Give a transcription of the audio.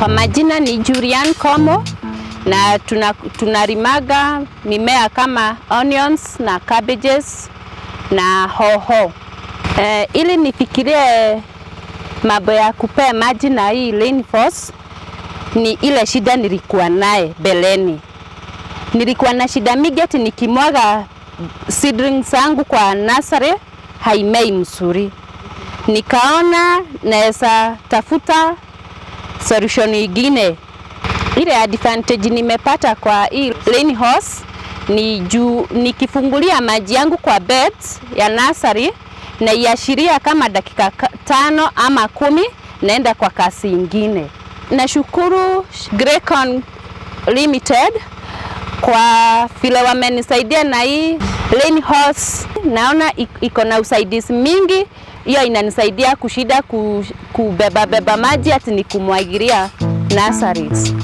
Kwa majina ni Julian Komo na tunarimaga mimea kama onions na cabbages na hoho. Ili nifikirie mambo ya kupea maji na hii rainforest ni ile shida nilikuwa naye beleni. Nilikuwa na shida migeti nikimwaga seedlings zangu kwa nursery haimei mzuri. Nikaona naweza tafuta solution nyingine. Ile advantage nimepata kwa hii rainforest ni juu nikifungulia maji yangu kwa beds ya nursery na iashiria kama dakika 5 ama 10 naenda kwa kasi nyingine. Nashukuru Grekkon Limited kwa vile wamenisaidia na hii rainforest. Naona iko na usaidizi mingi. Hiyo inanisaidia kushida kubeba maji ati ni kumwagilia nurseries.